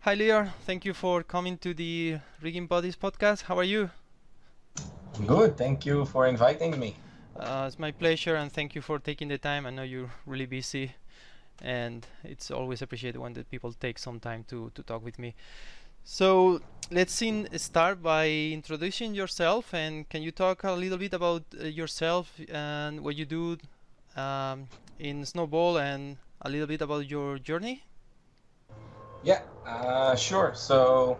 Hi, Lior. Thank you for coming to the Rigging Bodies podcast. How are you? Good, thank you for inviting me. It's my pleasure, and thank you for taking the time. I know you're really busy, and it's always appreciated when the people take some time to talk with me. So start by introducing yourself, and can you talk a little bit about yourself and what you do um, in snowball, and a little bit about your journey? Yeah, sure. So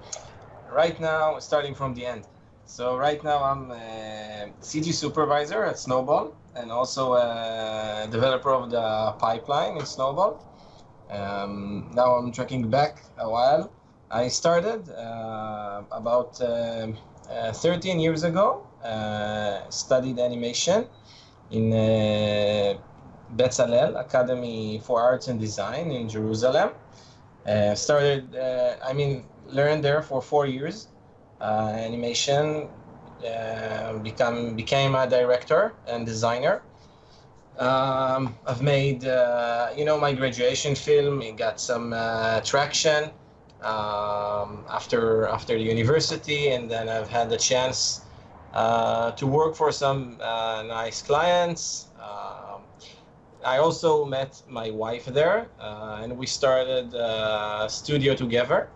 right now, starting from the end. So right now I'm a CG supervisor at Snowball and also a developer of the pipeline in Snowball. Now I'm tracking back a while. I started about 13 years ago, studied animation in Bezalel Academy for Arts and Design in Jerusalem. Learned there for 4 years. Animation, became a director and designer. I've made, my graduation film. It got some traction after the university, and then I've had the chance to work for some nice clients. I also met my wife there, and we started a studio together.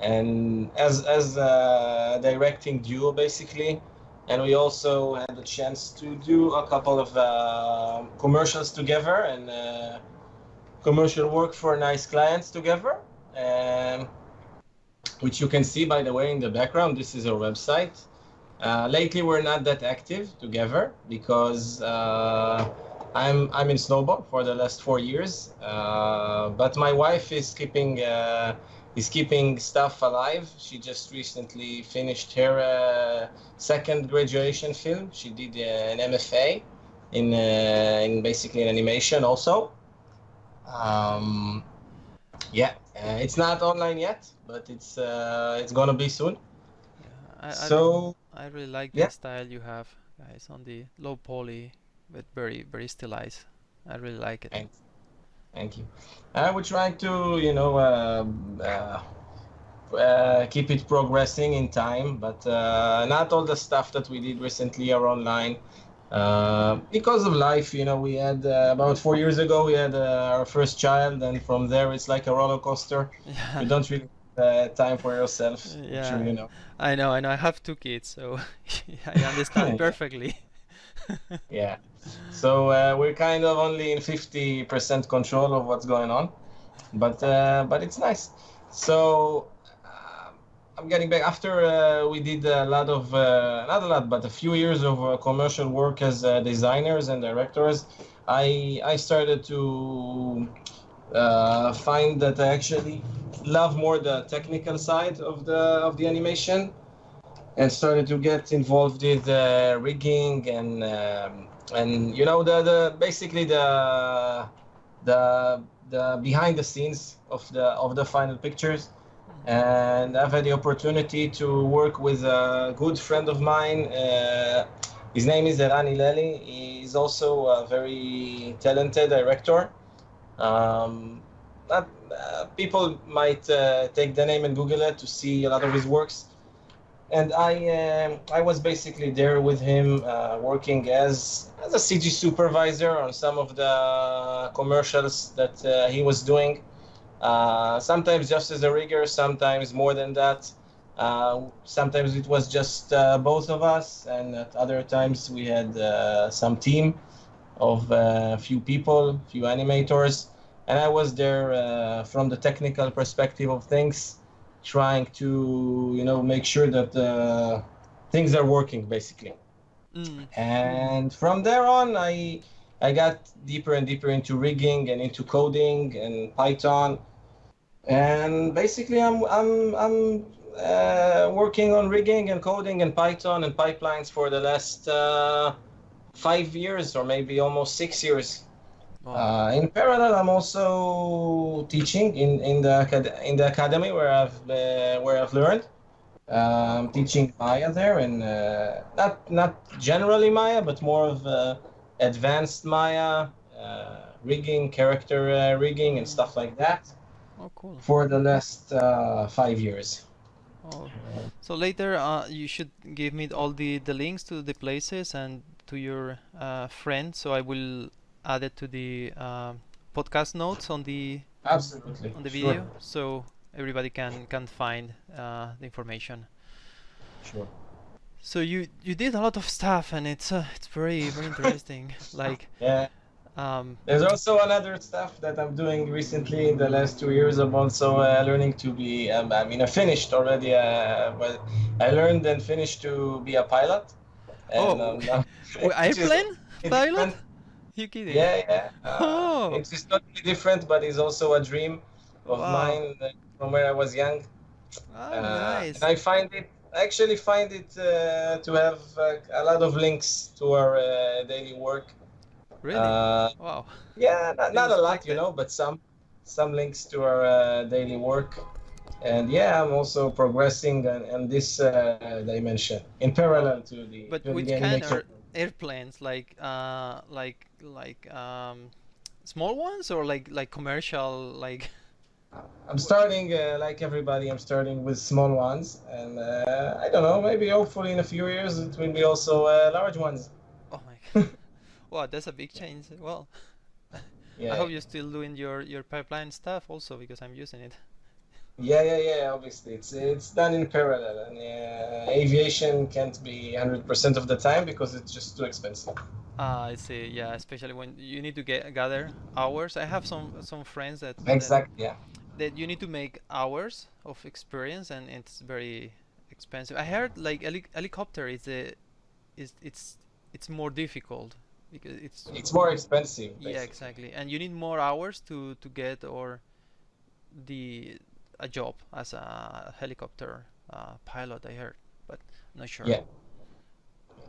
And as a directing duo, basically, and we also had the chance to do a couple of commercials together and commercial work for nice clients together. And which you can see, by the way, in the background. This is our website. Lately, we're not that active together because I'm in snowball for the last 4 years. But my wife is keeping stuff alive. She just recently finished her second graduation film. She did an MFA in basically in animation also. Um, yeah, it's not online yet, but it's gonna be soon. Yeah, So I really like the yeah. style you have, guys, on the low poly, but very stylized. I really like it. Thank you. We're trying to, keep it progressing in time, but not all the stuff that we did recently are online. Because of life, we had about 4 years ago, we had our first child, and from there it's like a roller coaster. You Yeah, don't really have time for yourself. I'm sure yeah, you know. I know. I have two kids, so I understand Yeah. perfectly. Yeah. So we're kind of only in 50% control of what's going on. But it's nice. So uh, I'm getting back after we did a lot of not a lot, but a few years of commercial work as designers and directors. I started to find that I actually love more the technical side of the animation, and started to get involved with rigging and the basically the behind the scenes of the final pictures. And I've had the opportunity to work with a good friend of mine. His name is Eran Lely. He's also a very talented director. Um, People might take the name and Google it to see a lot of his works. And I was basically there with him, working as a CG supervisor on some of the commercials that he was doing. Sometimes just as a rigger, sometimes more than that. Sometimes it was just both of us, and at other times we had some team of few people, few animators, and I was there from the technical perspective of things, trying to make sure that things are working basically. Mm. And from there on, I got deeper and deeper into rigging and into coding and Python, and basically I'm working on rigging and coding and Python and pipelines for the last 5 years or maybe almost 6 years. Wow. In parallel, I'm also teaching in the academy where I've learned. Teaching Maya there, and not generally Maya, but more of advanced Maya, rigging, character rigging, and Mm. stuff like that. Oh, cool. for the last 5 years. Oh, so later you should give me all the links to the places and to your friend, so I will add it to the podcast notes Absolutely, on the sure, video, so everybody can find the information. sure. So you did a lot of stuff, and it's very interesting. Like Yeah. um, There's also another stuff that I'm doing recently in the last 2 years. I'm also learning to be, I mean, I finished already, but I learned and finished to be a pilot. And oh, which is airplane pilot? different. You kidding? Yeah, yeah. Oh, It's totally different, but it's also a dream of wow. mine from where I was young. Oh, And nice. I actually find it to have a lot of links to our daily work. Really? Uh, Wow. yeah, not Didn't a lot, expect it. but some links to our daily work. And yeah, I'm also progressing on this dimension in Wow. parallel But to the which kind animation. are airplanes? Like small ones or like commercial like I'm starting like everybody. I'm starting with small ones, and I don't know. Maybe hopefully in a few years it will be also large ones. oh my wow, that's a big change. Well, I Yeah, hope you're still doing your pipeline stuff also because I'm using it. yeah. Obviously, it's done in parallel, and aviation can't be 100% of the time because it's just too expensive. Ah, I see. Yeah, especially when you need to gather hours. I have some friends Exactly. Yeah. that you need to make hours of experience, and it's very expensive. I heard like helicopter is it's more difficult because it's It's more expensive, yeah, basically. exactly, and you need more hours to get or the a job as a helicopter pilot. I heard, but I'm not sure. Yeah.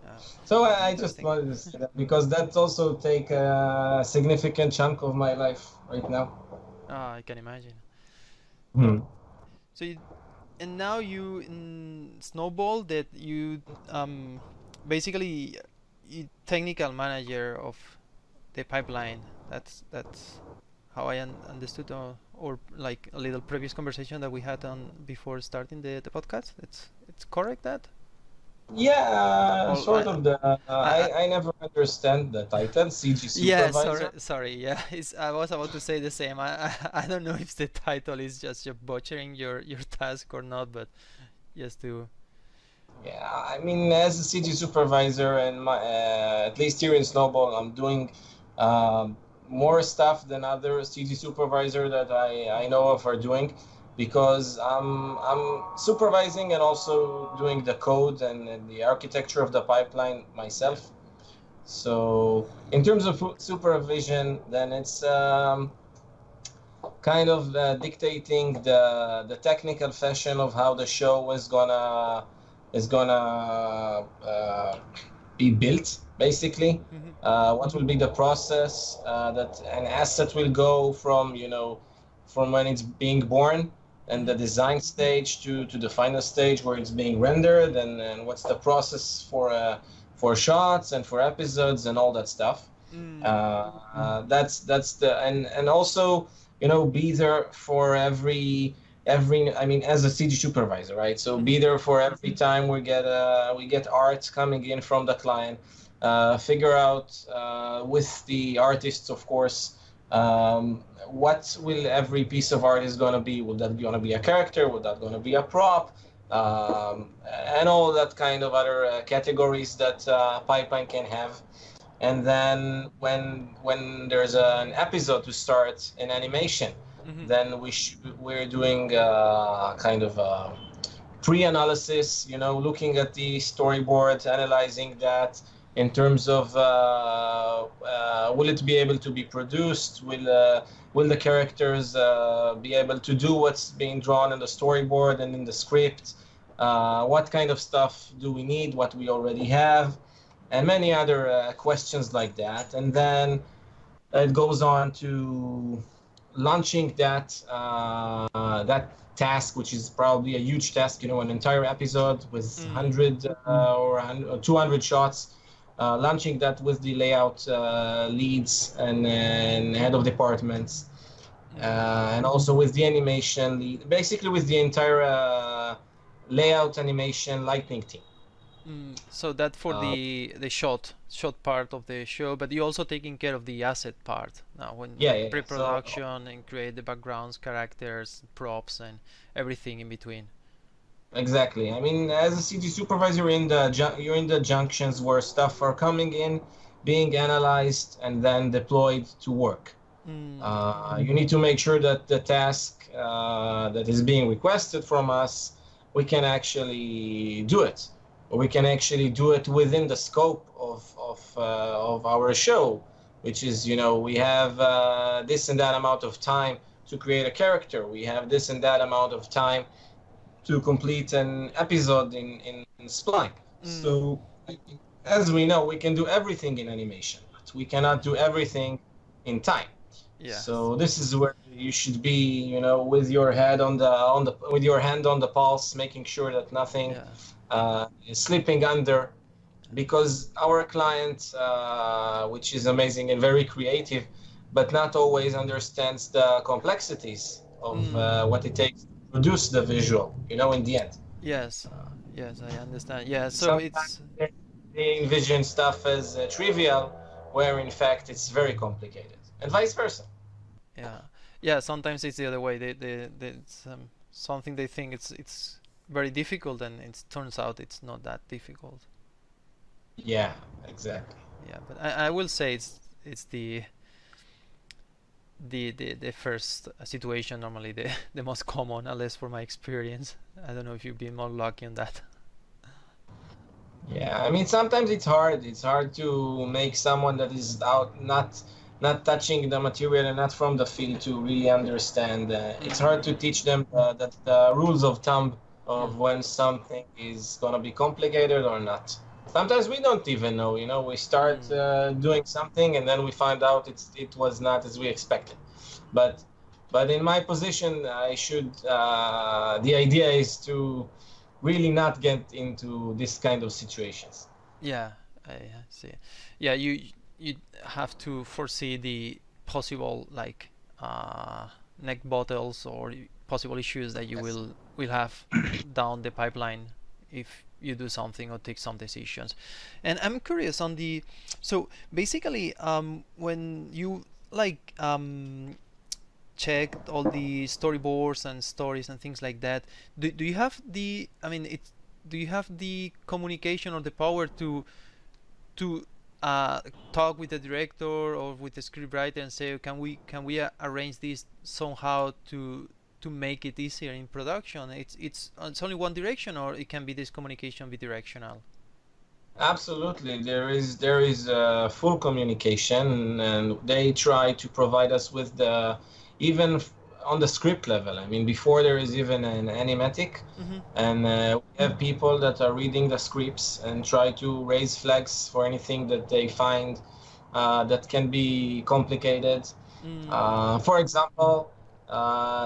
Yeah, So I just interesting. wanted to say that because that's also take a significant chunk of my life right now. I can imagine. Hmm. So and now you in Snowball that you basically technical manager of the pipeline. That's how I understood, or like a little previous conversation that we had on before starting the podcast. It's correct that? Yeah, Or sort of the. I I never understand the title, CG yeah, sorry, supervisor. sorry. Yeah, I was about to say the same. I don't know if the title is just you butchering your task or not, but just to Yeah, I mean, as a CG supervisor, and at least here in Snowball, I'm doing um, more stuff than other CG supervisor that I know of are doing, because I'm supervising and also doing the code and the architecture of the pipeline yeah. myself. So in terms of supervision, then it's kind of dictating the technical fashion of how the show is gonna be built, basically. Mhm. What will be the process that an asset will go from, from when it's being born and the Mhm. design stage to the final stage where it's being rendered, and what's the process for shots and for episodes and all that stuff. Mm. That's the and also, be there for every, I mean, as a CG supervisor, right? So Mhm. be there for every time we get art coming in from the client. Figure out with the artists, of course, what will every piece of art is going to be. Will that going to be a character? Will that going to be a prop? And all that kind of other categories that pipeline can have. And then when there's an episode to start in animation, Mhm. then we're doing kind of pre-analysis, looking at the storyboard, analyzing that in terms of will it be able to be produced, will the characters be able to do what's being drawn in the storyboard and in the script, what kind of stuff do we need, what we already have, and many other questions like that. And then it goes on to launching that task, which is probably a huge task, an entire episode with Mm. 100 or 200 shots, launching that with the layout leads and head of departments. and also with the animation, basically with the entire layout, animation, lighting team. So that for Uh, the shot part of the show, but you also taking care of the asset part now, when yeah, like yeah, yeah. So pre-production and create the backgrounds, characters, props, and everything in between. exactly. I mean, as a CG supervisor, you're in the junctions where stuff are coming in, being analyzed, and then deployed to work. You need to make sure that the task that is being requested from us, we can actually do it. Or we can actually do it within the scope of our show, which is, we have this and that amount of time to create a character. We have this and that amount of time to complete an episode in Splunk. So, as we know, we can do everything in animation, but we cannot do everything in time. Yes. So this is where you should be, with your head with your hand on the pulse, making sure that nothing Yeah. is slipping under, because our client, which is amazing and very creative, but not always understands the complexities of what it takes to produce the visual, in the end. Yes. Yes, I understand. Yeah. So Sometimes it's they envision stuff as trivial, where in fact it's very complicated, and vice versa. yeah, yeah. Sometimes it's the other way. They it's something they think it's very difficult, and it turns out it's not that difficult. Yeah, exactly. Yeah, but I will say it's the first situation, normally the the most common, at least for my experience. I don't know if you've been more lucky on that. Yeah, I mean sometimes it's hard. It's hard to make someone that is out not touching the material and not from the field to really understand. It's hard to teach them that the rules of thumb of Mm. when something is gonna be complicated or not. Sometimes we don't even know. We start Mm. doing something and then we find out it was not as we expected. But but in my position, I should. The idea is to really not get into this kind of situations. Yeah, I see. Yeah, you have to foresee the possible like uh, neck bottles or possible issues that you Yes. will have down the pipeline if you do something or take some decisions. And I'm curious on the so basically when you like checked all the storyboards and stories and things like that, do you have the I mean it's do you have the communication or the power to uh, talk with the director or with the scriptwriter and say can we arrange this somehow to make it easier in production? It's only one direction, or it can be this communication bidirectional. Absolutely, there is full communication, and they try to provide us with the even on the script level. I mean, before there is even an animatic, Mm-hmm. and we have people that are reading the scripts and try to raise flags for anything that they find that can be complicated. For example,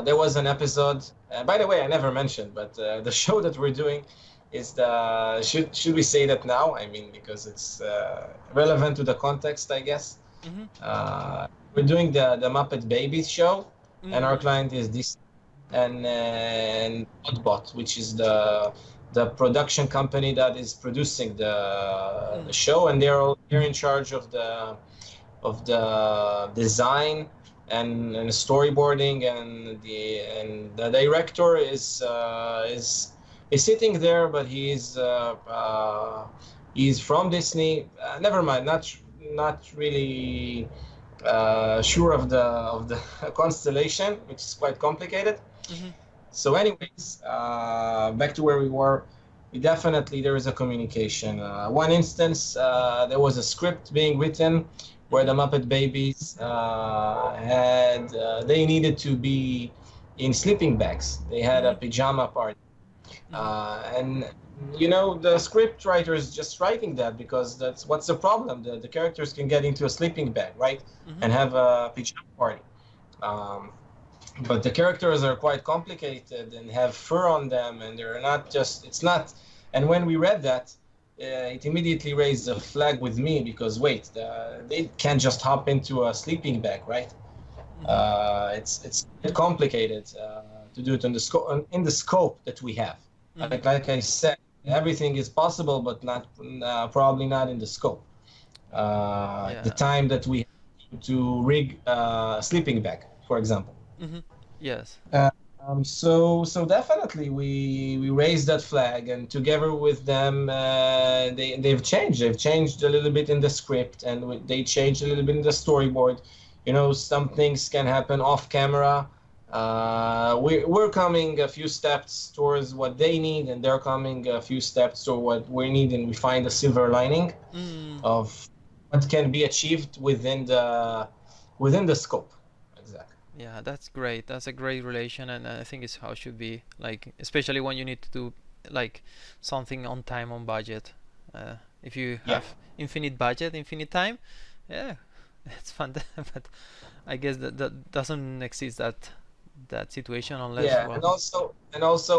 there was an episode. By the way, I never mentioned, but the show that we're doing is the should we say that now? I mean, because it's relevant to the context, I guess. Mm-hmm. We're doing the Muppet Babies show, and our Mm. client is this and Oddbot, which is the production company that is producing the Mm. show, and they're in charge of the design and storyboarding, and the director is sitting there, but he's from Disney. Never mind, not really sure of the constellation, which is quite complicated. Mm-hmm. So, anyways, back to where we were. There is a communication. One instance, there was a script being written where the Mm-hmm. Muppet Babies they needed to be in sleeping bags. They had a Mm-hmm. pajama party, Mm-hmm. and the script writer is just writing that because that's what's the problem. The characters can get into a sleeping bag, right, Mm-hmm. and have a pajama party. Um, but the characters are quite complicated and have fur on them, and they're not just it's not and when we read that, it immediately raised a flag with me, because wait, they can't just hop into a sleeping bag, right? Mm-hmm. It's quite complicated to do it in the scope that we have. Mm-hmm. Like I said, everything is possible, but not probably not in the scope. The Yeah. time that we have to rig a sleeping bag, for example. Mm-hmm. Yes. Uh, so definitely we raised that flag, and together with them, they've changed. They've changed a little bit in the script, and they changed a little bit in the storyboard. You know, some things can happen off camera. We're coming a few steps towards what they need, and they're coming a few steps to what we need, and we find a silver lining Mm. of what can be achieved within the scope. Exactly. Yeah, that's great. That's a great relation, and I think it's how it should be. Like, especially when you need to do like something on time, on budget. If you Yeah. have infinite budget, infinite time, yeah, it's fun. But I guess that doesn't exist that situation unless, Yeah, well. and also,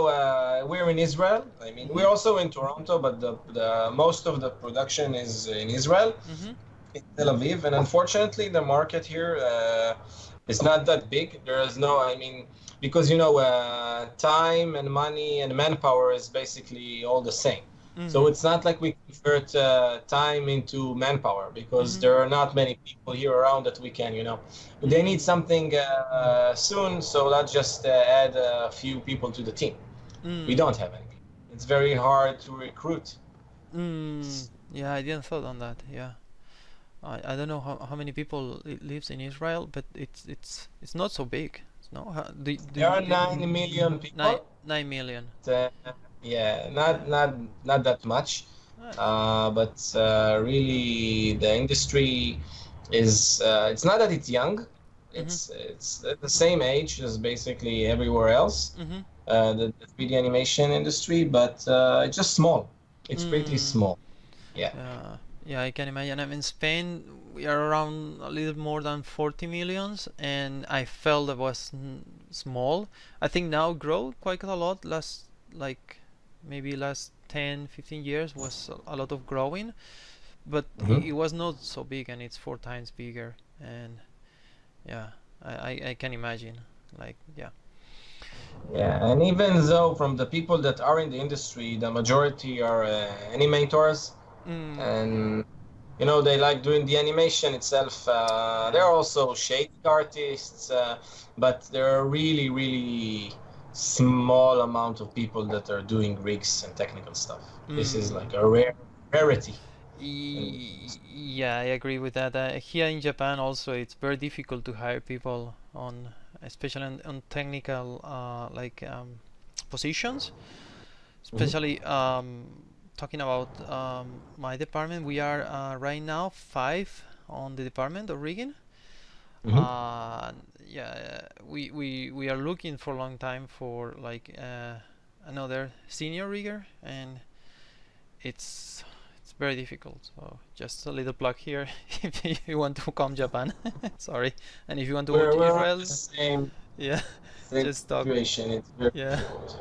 we're in Israel. I mean, Mhm. we're also in Toronto, but the most of the production is in Israel, Mhm. in Tel Aviv, and unfortunately, the market here is not that big. There is no, I mean, because time and money and manpower is basically all the same. So Mhm. it's not like we convert time into manpower because Mhm. there are not many people here around that we can. They need Mm. something soon, so let's just add a few people to the team. We Mm. don't have any. It's very hard to recruit. Mm. Yeah, I didn't thought on that. Yeah. I don't know how many people lives in Israel, but it's not so big. No, There are 9 million nine people. 9 million. Uh, yeah, not that much. Ah, But really, the industry is it's not that it's young. mhm. It's at the same age as basically everywhere else, Mhm. the 3D animation industry, but it's just small. It's pretty Mm. small. Yeah. Yeah. Yeah, I can imagine. I'm in Spain. We are around a little more than 40 millions, and I felt that was small. I think now grow quite a lot. Like maybe last 10, 15 years was a lot of growing, but Hmm. it was not so big, and it's 4 times bigger. And yeah, I can imagine. Like, yeah. Yeah, and even though from the people that are in the industry, the majority are animators, Mm. and they like doing the animation itself. There Yeah. are also shading artists, but there are really, really small amount of people that are doing rigs and technical stuff. This is like Mm. a rarity. And Yeah, I agree with that. Here in Japan, also, it's very difficult to hire people on, especially on technical positions. Mhm, Especially talking about my department, we are right now five on the department of rigging. mhm. Uh, yeah, we are looking for a long time for like another senior rigger, and it's it's very difficult. So just a little plug here if you want to come Japan. Sorry, and if you want to go We're to we're on the Israel, same yeah, same just talk. situation. It's very Yeah. difficult.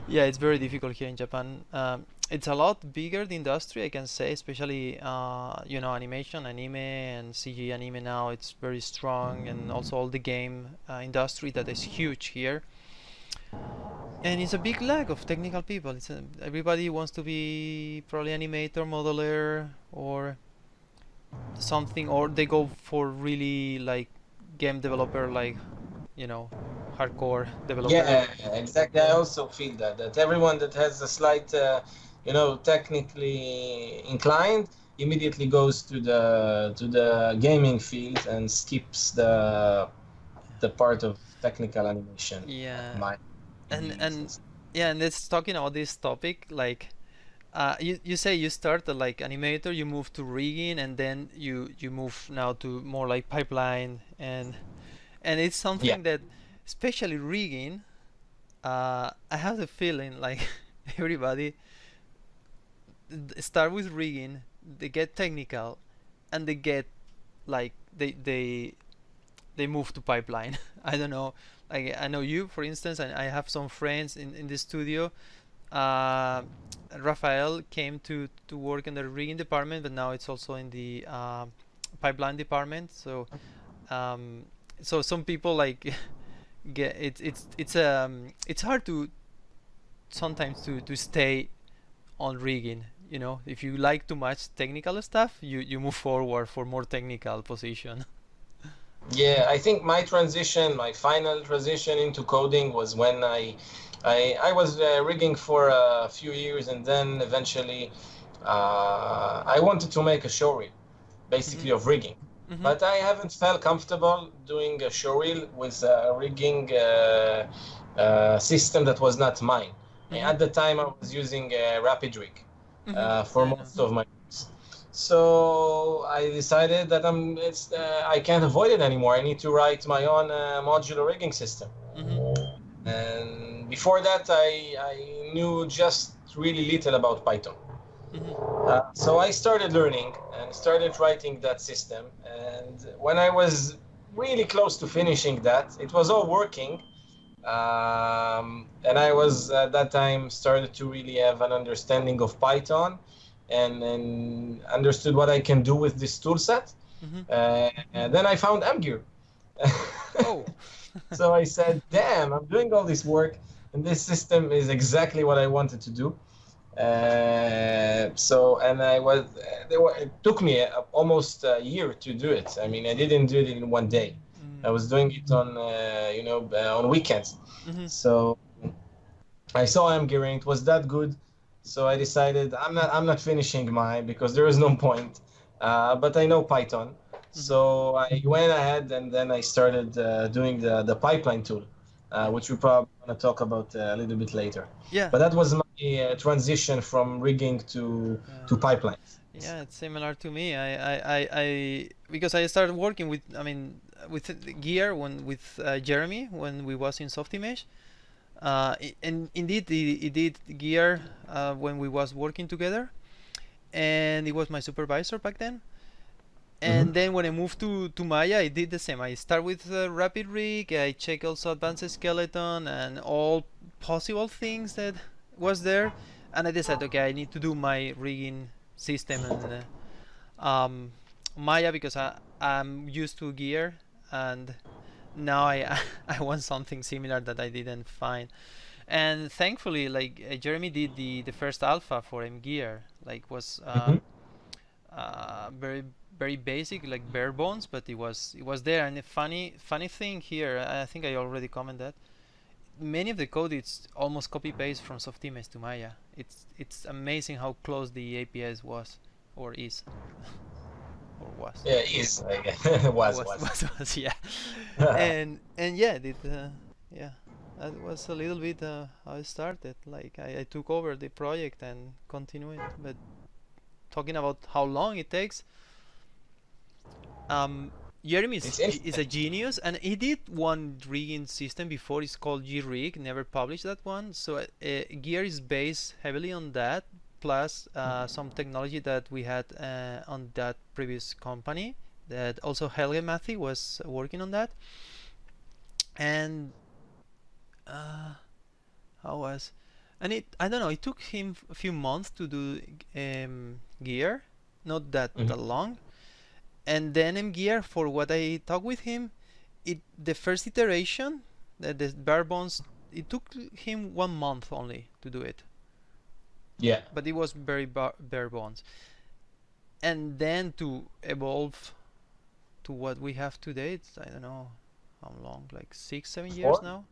Yeah, it's very difficult here in Japan. It's a lot bigger the industry, I can say, especially animation, anime, and CG anime now. It's very strong, and also all the game industry that is huge here. And it's a big lack of technical people. Everybody wants to be probably animator, modeler, or something, or they go for really like game developer, like you know, hardcore developer. Yeah, exactly. I also feel that everyone that has a slight, technically inclined immediately goes to the gaming field and skips the part of technical animation, like Yeah, my and and stuff. yeah, and it's talking about this topic. Like, you say you start like animator, you move to rigging, and then you move now to more like pipeline, and it's Yeah, something that, especially rigging, I have the feeling like everybody start with rigging, they get technical, and they get like they move to pipeline. I don't know. Like, I know you, for instance, and I have some friends in the studio. uh, Rafael came to work in the rigging department, but now it's also in the pipeline department. So um, So some people like get it's hard to sometimes to stay on rigging. You know, if you like too much technical stuff, you move forward for more technical position. Yeah, I think my final transition into coding was when I was rigging for a few years, and then eventually I wanted to make a showreel, Mhm. basically of rigging. Mhm. But I haven't felt comfortable doing a showreel with a rigging system that was not mine. Mhm. At the time, I was using Rapid Rig Mhm. for I know. most of my rigs. So I decided that I can't avoid it anymore. I need to write my own modular rigging system. Mhm. And before that, I knew just really little about Python. Mhm. So I started learning and started writing that system. And when I was really close to finishing that, it was all working. And I was at that time started to really have an understanding of Python and understood what I can do with this tool set. Mhm. And then I found MGear. Oh. So I said, damn, I'm doing all this work, and this system is exactly what I wanted to do. And I was, it took me almost a year to do it. I mean, I didn't do it in one day. I Mm. was doing it on, on weekends. Mhm. So I saw I'm gearing. It was that good, so I decided I'm not finishing mine because there is no point. But I know Python, Mhm. so I went ahead and then I started doing the pipeline tool, Yeah. which we probably want to talk about a little bit later. Yeah. But that was my transition from rigging to Yeah. pipelines. Yeah, it's similar to me. Because I started working with, with gear when with Jeremy when we was in Softimage. And indeed, he did gear when we was working together, and he was my supervisor back then. And Hmm. then when I moved to Maya, I did the same. I start with Rapid Rig. I check also Advanced Skeleton and all possible things that was there, and I decided, okay, I need to do my rigging system and Maya because I'm used to gear, and now I I want something similar that I didn't find. And thankfully, like Jeremy did the first alpha for M Gear, like was Hmm. very very basic, like bare bones, but it was there. And the funny thing here, I think I already commented that many of the code is almost copy paste from Softimage to Maya. It's amazing how close the APS was or is or was. Yeah, is I guess. was was was. was yeah. And yeah, yeah, that was a little bit how I started. Like I took over the project and continued. But talking about how long it takes, um, Jeremy It's is a genius, and he did one rigging system before. It's called G-Rig. Never published that one. So Gear is based heavily on that, plus some technology that we had on that previous company. That also Helge Mathy was working on that, and uh, how was, and it I don't know. It took him a few months to do Gear, not that Mhm. long, and then in Gear, for what I talked with him, the first iteration, the bare bones, it took him 1 month only to do it, Yeah. but it was very bare bones. And then to evolve to what we have today, it's, I don't know how long, like 6 7 years Four, now.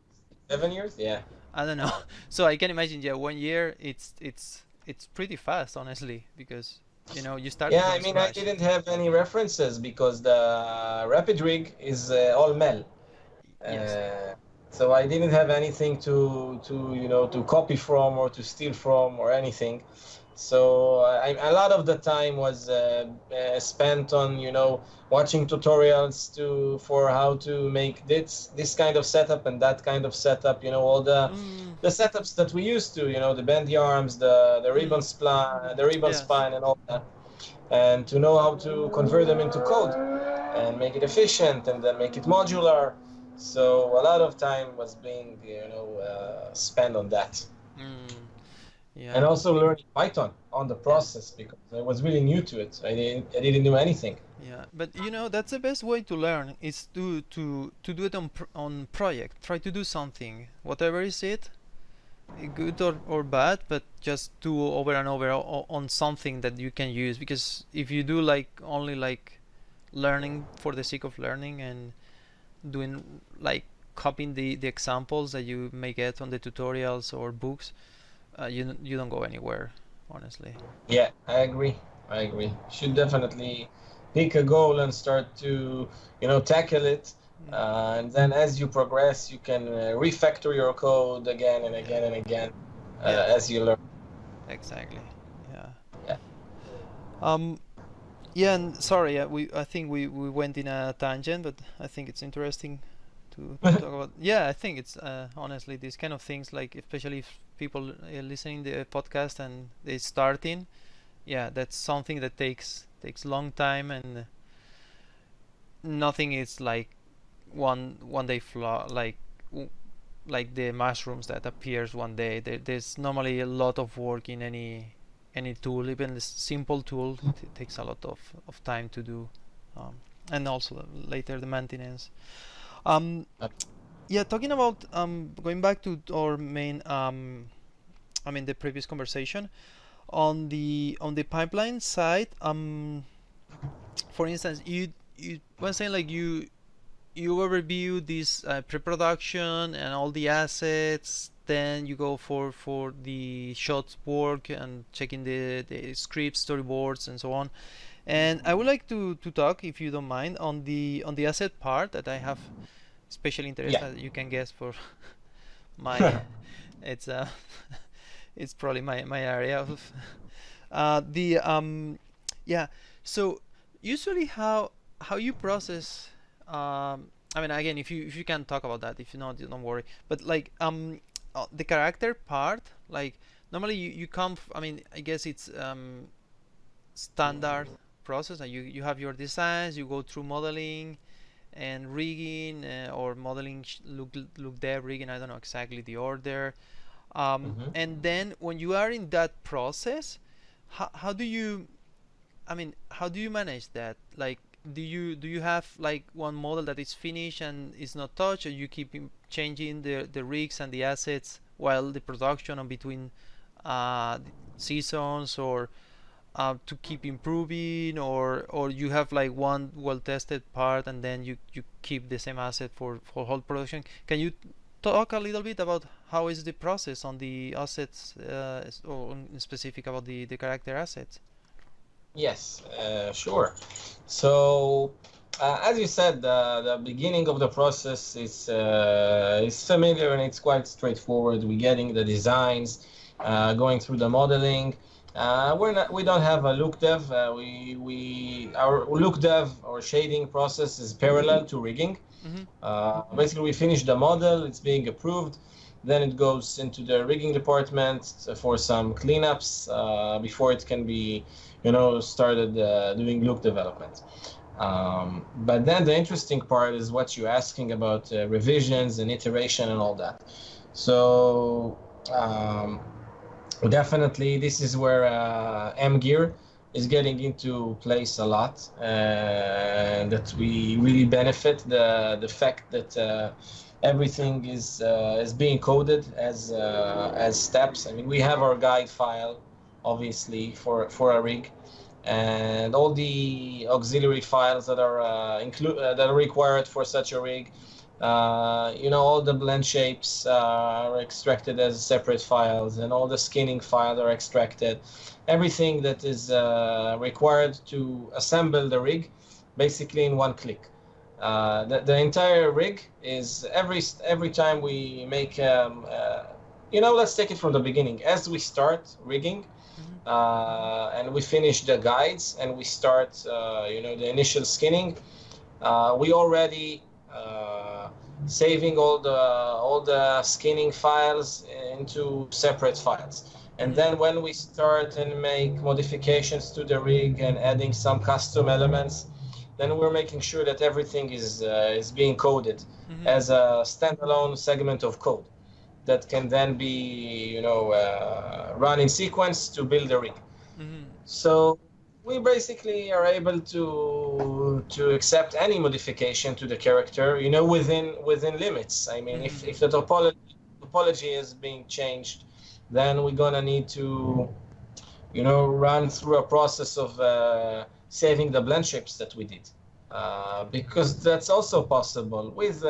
7 years. Yeah. I don't know. So I can imagine, yeah, 1 year. It's pretty fast, honestly, because you started Yeah, I from mean, I scratch. didn't have any references because the Rapid Rig is all Mel. Yes. Uh, so I didn't have anything to copy from or to steal from or anything. So a lot of the time was spent on watching tutorials for how to make this kind of setup and that kind of setup. All Mm, the setups that we used to. The bendy arms, the ribbon mm, spline, the ribbon yes. spine, and all that, and to know how to convert them into code and make it efficient and then make it modular. So a lot of time was being spent on that, Mm, and yeah. also learning Python on the Yeah. process because I was really new to it. I didn't know anything. Yeah, but you know that's the best way to learn is to do it on project. Try to do something, whatever is it, good or bad, but just do over and over on something that you can use. Because if you do like only like learning for the sake of learning and doing like copying the examples that you may get on the tutorials or books, you don't go anywhere, honestly. Yeah, I agree. I agree. Should definitely pick a goal and start to, tackle it. Mm. And then as you progress, you can refactor your code again and Yeah. again and again Yes. as you learn. Exactly. Yeah. Yeah. Um. Yeah. And sorry. I think we went in a tangent, but I think it's interesting to talk about. Yeah. I think it's honestly these kind of things, like especially if people listening the podcast and they starting. Yeah, that's something that takes long time, and nothing is like one day like the mushrooms that appears one day. There's normally a lot of work in any tool, even the simple tool. It takes a lot of time to do, um, and also later the maintenance. Um, Uh, yeah, talking about going back to our main, I mean the previous conversation on the pipeline side. For instance, you were saying like you overview this pre-production and all the assets, then you go for the shots work and checking the scripts, storyboards, and so on. And I would like to talk, if you don't mind, on the asset part that I have special interest, yeah. as you can guess, for my it's it's probably my area of the yeah. So usually how you process, I mean, again, if you can talk about that, if you not, don't worry, but like the character part, like normally you come I mean, I guess it's standard process, and you have your designs, you go through modeling and rigging, or modeling, look dev, rigging, I don't know exactly the order. Mhm. And then when you are in that process, how do you, I mean, how do you manage that? Like, do you have like one model that is finished and is not touched, or you keep changing the rigs and the assets while the production on between uh, seasons, or to keep improving, or you have like one well tested part and then you keep the same asset for whole production? Can you talk a little bit about how is the process on the assets, or in specific about the character assets? Yes, sure. So, as you said, the beginning of the process is familiar and it's quite straightforward. We're getting the designs, going through the modeling. We don't have a look dev. Our look dev or shading process is parallel to rigging. Mm-hmm. Basically, we finish the model, it's being approved. Then it goes into the rigging department for some cleanups before it can be, started doing look development. But then the interesting part is what you're asking about revisions and iteration and all that. So um, definitely, this is where M Gear is getting into place a lot, and that we really benefit the fact that everything is being coded as steps. I mean, we have our guide file, obviously for a rig, and all the auxiliary files that are that are required for such a rig. All the blend shapes are extracted as separate files, and all the skinning files are extracted. Everything that is required to assemble the rig, basically in one click. The entire rig is every time we make, let's take it from the beginning. As we start rigging, Mm-hmm. and we finish the guides and we start, the initial skinning, we already saving all the skinning files into separate files. And Mm-hmm. then when we start and make modifications to the rig and adding some custom elements, then we're making sure that everything is being coded Mm-hmm. as a standalone segment of code that can then be run in sequence to build a rig. Mm-hmm. So we basically are able to accept any modification to the character, you know, within limits. I mean, if the topology is being changed, then we're gonna need to, you know, run through a process of saving the blend shapes that we did, because that's also possible with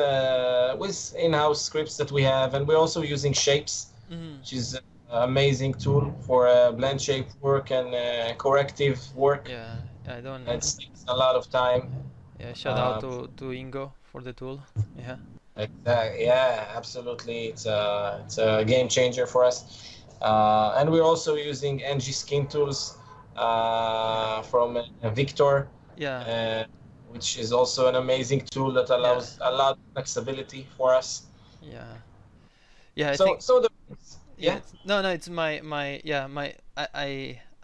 in-house scripts that we have, and we're also using Shapes, which is an amazing tool for blend shape work and corrective work. Yeah, I don't. It takes a lot of time. Yeah, shout out to Ingo for the tool. Yeah. Exactly. Yeah, absolutely. It's a game changer for us. And we're also using ng skin tools from Victor, Yeah. which is also an amazing tool that allows a lot of flexibility for us. Yeah. Yeah, I So think. so the Yeah. No, it's my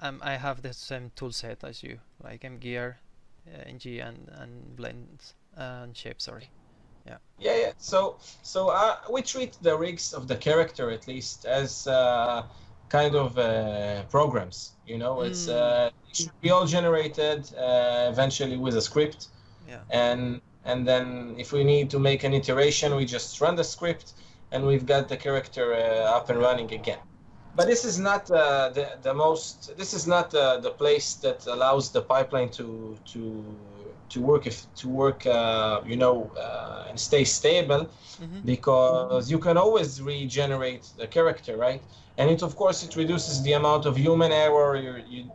I have the same tool set as you, like gear, ng and blends and shape. Sorry. Yeah. Yeah. So we treat the rigs of the character at least as kind of programs. You know, it's it should be all generated eventually with a script. Yeah. And then if we need to make an iteration, we just run the script, and we've got the character up and running again. But this is not the most. This is not the place that allows the pipeline to work you know, and stay stable, because you can always regenerate the character, right? And it, of course, it reduces the amount of human error.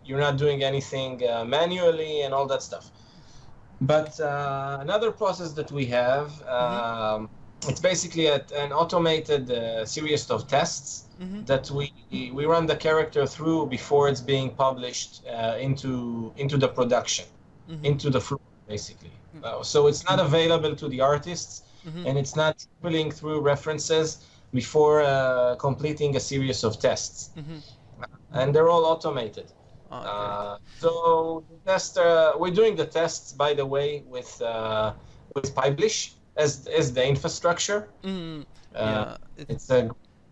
You're not doing anything manually and all that stuff. But another process that we have, it's basically an automated series of tests that we run the character through before it's being published into the production, into the flow, basically. So it's not available to the artists, and it's not pulling through references before completing a series of tests. And they're all automated. So the test, we're doing the tests, by the way, with Publish as the infrastructure.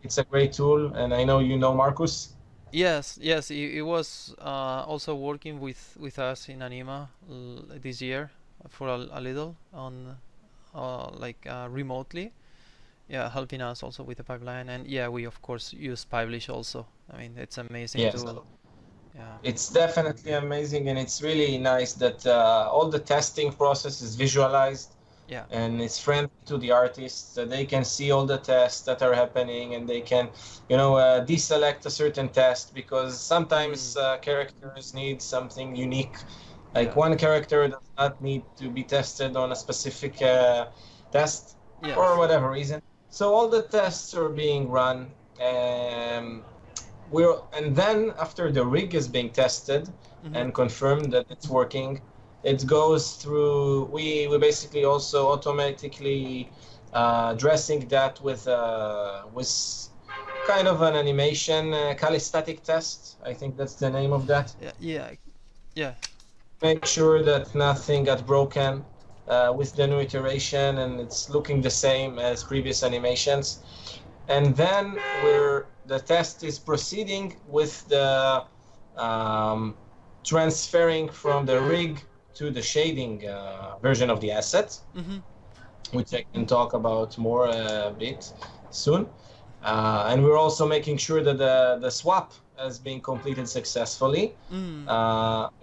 It's a great tool, and I know you know Marcus. Yes, he was also working with us in Anima this year for a little on remotely. Yeah, helping us also with the pipeline, and yeah, we of course use Publish also. I mean, it's amazing tool. Yeah. It's definitely amazing, and it's really nice that all the testing process is visualized. Yeah. And it's friendly to the artists, so they can see all the tests that are happening, and they can, you know, deselect a certain test, because sometimes characters need something unique. Like one character does not need to be tested on a specific test for whatever reason. So all the tests are being run, and then after the rig is being tested and confirmed that it's working, it goes through. We basically also automatically dressing that with kind of an animation calistatic test. I think that's the name of that. Yeah. Make sure that nothing got broken with the new iteration, and it's looking the same as previous animations. And then the test is proceeding with the transferring from the rig to the shading version of the asset, which I can talk about more a bit soon. And we're also making sure that the swap has been completed successfully.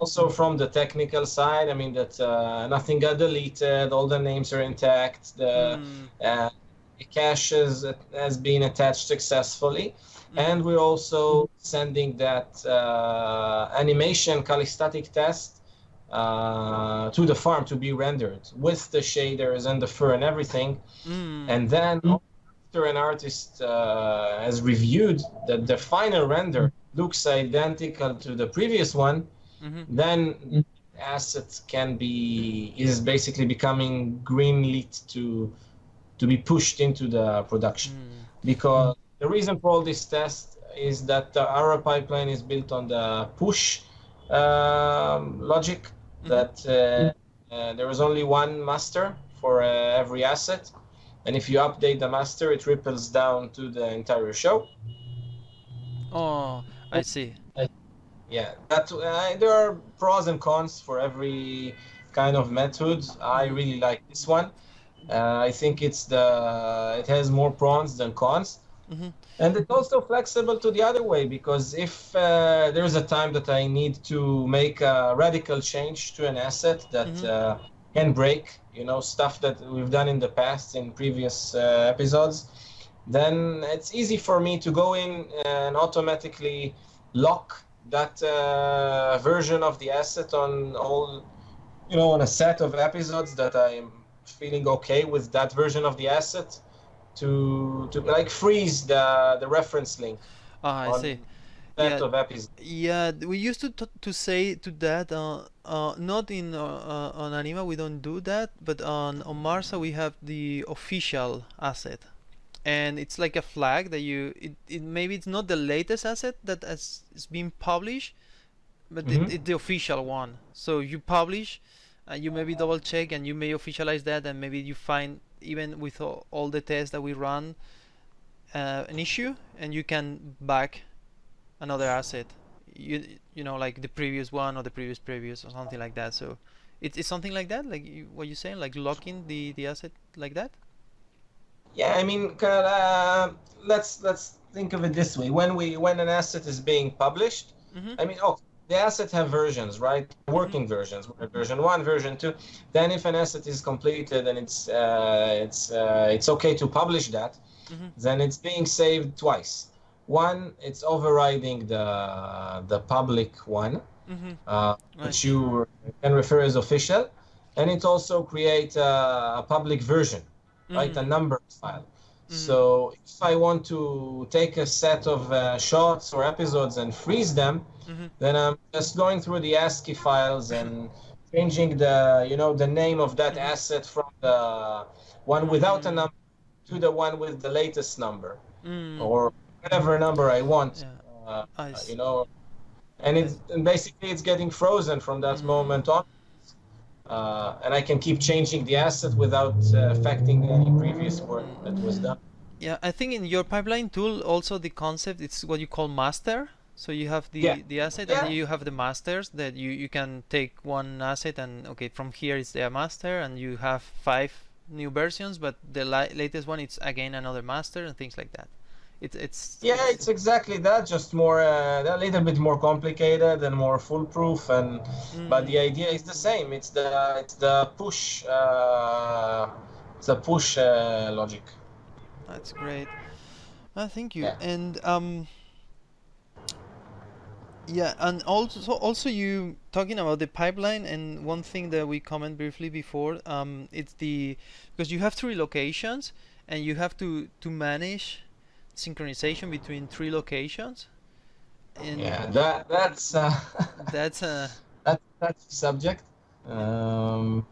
Also from the technical side, I mean that nothing got deleted, all the names are intact, the cache has been attached successfully. And we're also sending that animation calistatic test to the farm to be rendered with the shaders and the fur and everything. And then after an artist has reviewed that the final render looks identical to the previous one, then the asset is basically becoming green lit to be pushed into the production. Because the reason for all this test is that our pipeline is built on the push logic, that there is only one master for every asset, and if you update the master, it ripples down to the entire show. Oh, I see. Yeah, that there are pros and cons for every kind of method. I Mm-hmm. really like this one. I think it has more pros than cons, Mm-hmm. and it's also flexible to the other way because if there's a time that I need to make a radical change to an asset that Mm-hmm. can break, stuff that we've done in the past in previous episodes, then it's easy for me to go in and automatically lock that version of the asset on all, on a set of episodes that I'm feeling okay with that version of the asset to like freeze the reference link Ah, I see. on set Yeah, of episodes. yeah. We used to say to that. Not in on Anima we don't do that, but on Marsa we have the official asset, and it's like a flag that it maybe it's not the latest asset that has is being published, but Hmm. it's the official one. So you publish, you maybe double check and you may officialize that, and maybe you find even with all the tests that we run an issue, and you can back another asset. You know, like the previous one or the previous or something like that. So it's something like that, like what you're saying, like locking the asset like that. Yeah, I mean, let's think of it this way. When an asset is being published, Mhm. I mean, the asset have versions, right? Mhm. Working versions, version one, version two. Then if an asset is completed and it's okay to publish that, Mhm. then it's being saved twice. One, it's overriding the public one, Mhm. I which see. you can refer as official, and it also creates a public version, right? A Mhm. number file. Mhm. So if I want to take a set of shots or episodes and freeze them, Mhm. then I'm just going through the ASCII files and changing the name of that Mhm. asset from the one without a Mm. number to the one with the latest number Mm. or whatever number I want, Yeah. uh, I you see. know, and I see. and basically it's getting frozen from that Mm. moment on, and I can keep changing the asset without affecting any previous work Mm. that was done. Yeah, I think in your pipeline tool also the concept it's what you call master. So you have Yeah, the asset and yeah, you have the masters that you can take one asset and okay from here it's the master and you have five new versions but the latest one it's again another master and things like that. yeah. It's It's exactly that, just more a little bit more complicated and more foolproof, and but mm, the idea is the same. It's the push logic. that's great. Thank you. Yeah. And yeah, and also you talking about the pipeline and one thing that we comment briefly before, it's the because you have three locations and you have to manage synchronization between three locations, and Yeah, that's that's the subject. yeah, Um,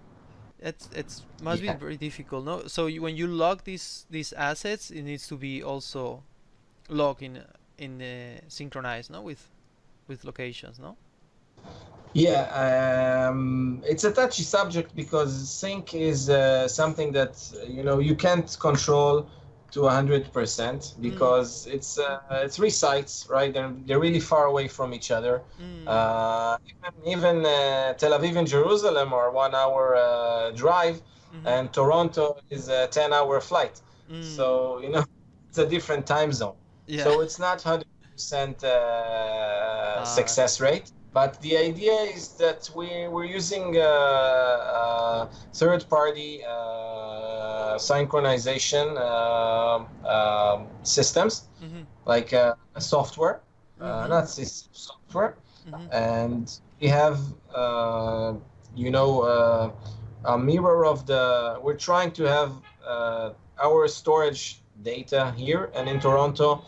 it's must be yeah, very difficult, no? So when you log these assets, it needs to be also logged in synchronized, no, with locations, no? yeah. It's a touchy subject because sync is something that you can't control to 100% Mm, because it's three sites, right? They're really far away from each other. mm, Even Tel Aviv and Jerusalem are 1 hour drive, mm-hmm, and Toronto is a 10-hour flight. mm, So it's a different time zone. yeah. So it's not 100% Uh, success rate. But the idea is that we're using third-party synchronization systems, mhm, like software, mhm, not system software, mhm, and we have, uh, you know, uh, a mirror of the. We're trying to have our storage data here and in Toronto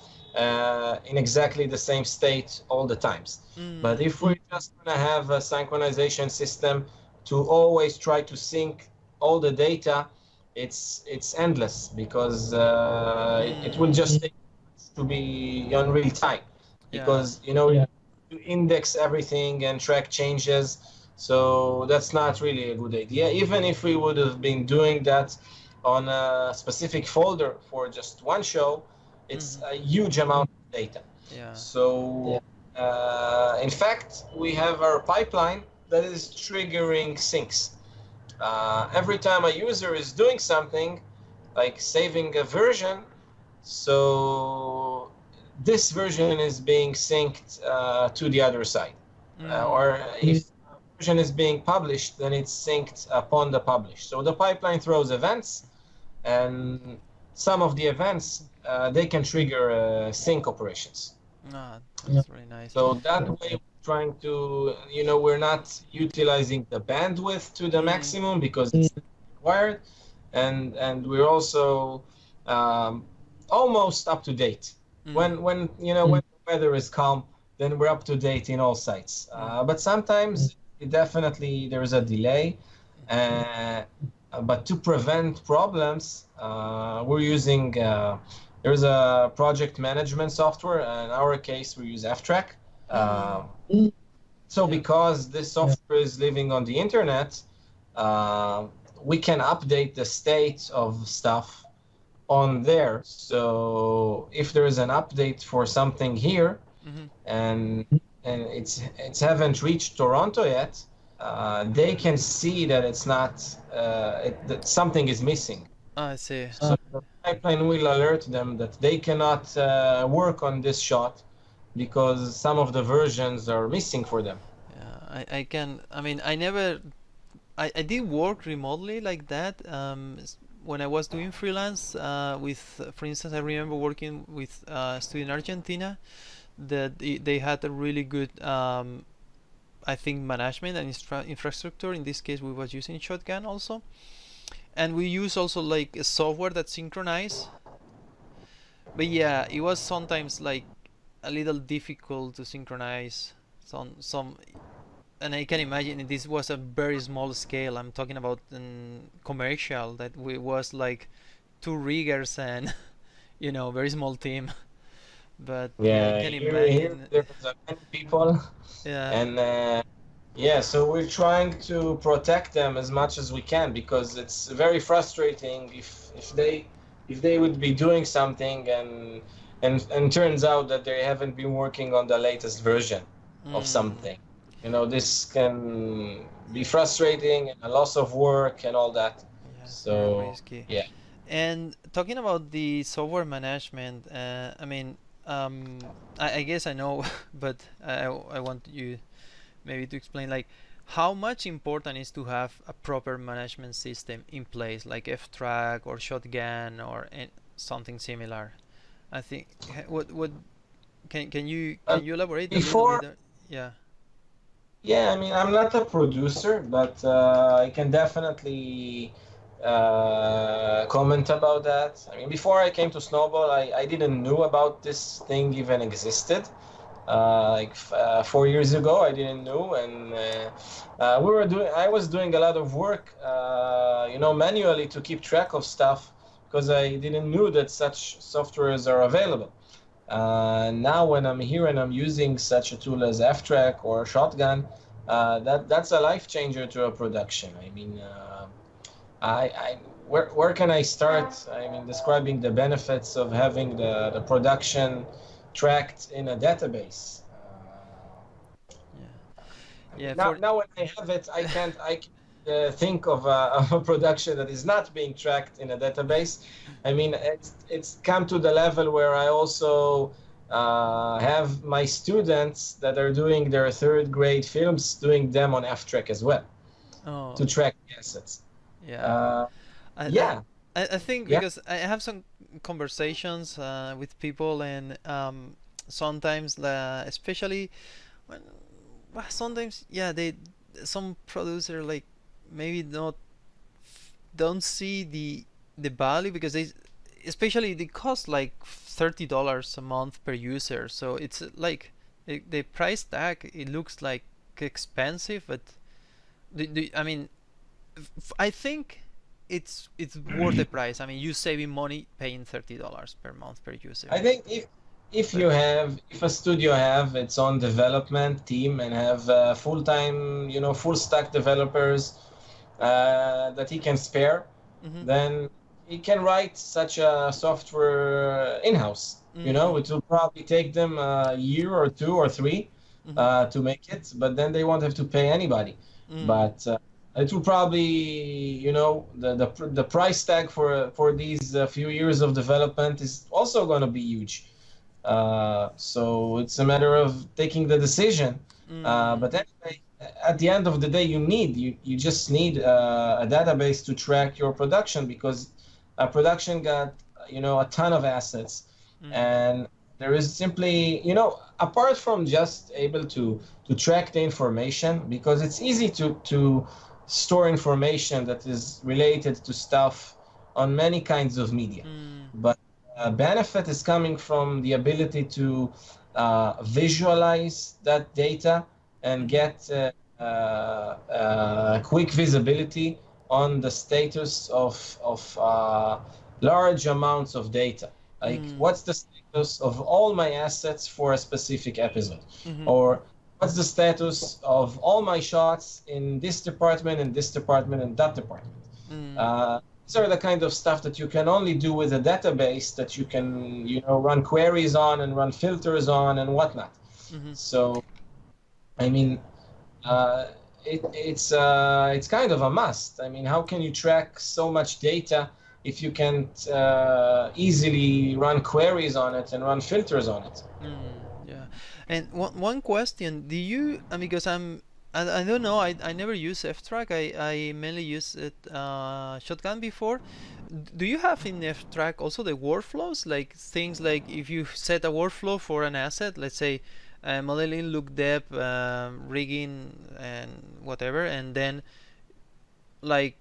in exactly the same state all the times. But mm, if we're just gonna have a synchronization system to always try to sync all the data, it's endless because it will mm, just take to be on real time yeah. because you index everything and track changes. So that's not really a good idea. Even if we would have been doing that on a specific folder for just one show, it's Mhm, a huge amount of data. yeah. So In fact, we have our pipeline that is triggering syncs. Every time a user is doing something, like saving a version, so this version is being synced to the other side. Or if a version is being published, then it's synced upon the publish. So the pipeline throws events, and some of the events, they can trigger sync operations. That's really nice. So that way, we're trying to, we're not utilizing the bandwidth to the maximum because it's required, and we're also almost up to date. When when the weather is calm, then we're up to date in all sites. But sometimes definitely there is a delay. But to prevent problems, we're using there's a project management software. In our case, we use F-Track. So because this software is living on the internet, we can update the state of stuff on there. So if there is an update for something here, and it's haven't reached Toronto yet, they can see that it's not that something is missing. I see. So the pipeline will alert them that they cannot work on this shot because some of the versions are missing for them. Yeah, I can. I mean, I did work remotely like that. When I was doing freelance with, for instance, I remember working with a student in Argentina that they had a really good, I think, management and infrastructure. In this case, we was using Shotgun also, and we use also like a software that synchronize. But yeah, it was sometimes like a little difficult to synchronize some. And I can imagine this was a very small scale. I'm talking about commercial that was like 2 riggers and very small team. But Yeah, I can here imagine. there's many people, Yeah. and yeah, so we're trying to protect them as much as we can because it's very frustrating if they would be doing something and turns out that they haven't been working on the latest version of something. This can be frustrating and a loss of work and all that. Yeah, very So risky. yeah. And talking about the software management, I mean, I guess I know, but I want you maybe to explain like how much important is to have a proper management system in place, like F-Track or Shotgun or something similar. I think what can you elaborate a little Before, bit? Yeah. yeah, I mean, I'm not a producer, but I can definitely comment about that. I mean, before I came to Snowball, I didn't know about this thing even existed. 4 years ago, I didn't know, and I was doing a lot of work, manually to keep track of stuff because I didn't know that such softwares are available. Now when I'm here and I'm using such a tool as F-Track or Shotgun, that's a life changer to a production. I mean, where can I start? I mean, describing the benefits of having the production tracked in a database. Yeah. Now when I have it, I can't think of a production that is not being tracked in a database. I mean, it's come to the level where I also have my students that are doing their 3rd grade films, doing them on F-Track as well to track the assets. Yeah. Yeah. I think because I have some conversations with people and sometimes especially when sometimes some producer like maybe don't see the value because especially they cost like $30 a month per user, so it's like the price tag, it looks like expensive, but I mean I think it's worth the price. I mean, you saving money paying $30 per month per user. I think if a studio have its own development team and have full-time, full stack developers that he can spare, then it can write such a software in-house. You know, Mm, it will probably take them a year or two or three mm-hmm, to make it, but then they won't have to pay anybody. mm, But it will probably, you know, the price tag for these few years of development is also going to be huge. So it's a matter of taking the decision. mm, But anyway, at the end of the day, you just need a database to track your production because a production got, you know, a ton of assets, mm, and there is simply, you know, apart from just able to track the information, because it's easy to store information that is related to stuff on many kinds of media, mm, but benefit is coming from the ability to visualize that data and mm-hmm, get quick visibility on the status of large amounts of data. Like, mm, what's the status of all my assets for a specific episode? mm-hmm, Or what's the status of all my shots in this department, and this department, and that department? mm, Uh, these are the kind of stuff that you can only do with a database that you can, you know, run queries on and run filters on and whatnot. mm-hmm. So, I mean, uh, it's kind of a must. I mean, how can you track so much data if you can't easily run queries on it and run filters on it? Yeah, and one question: do you? Because I don't know. I never use F-Track. I mainly use it Shotgun before. Do you have in F-Track also the workflows, like things like if you set a workflow for an asset, let's say modeling, look depth, rigging, and whatever, and then like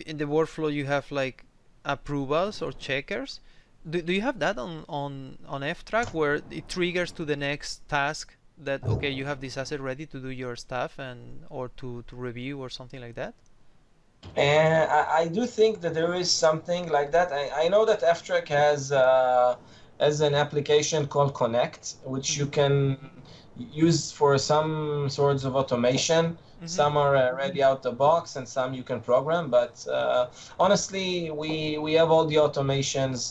in the workflow you have like approvals or checkers. Do you have that on F-Track where it triggers to the next task that okay, you have this asset ready to do your stuff and or to review or something like that? And I do think that there is something like that. I know that FTrack has an application called Connect, which you Mm-hmm. can use for some sorts of automation. Mm-hmm. Some are ready out the box, and some you can program. But honestly, we have all the automations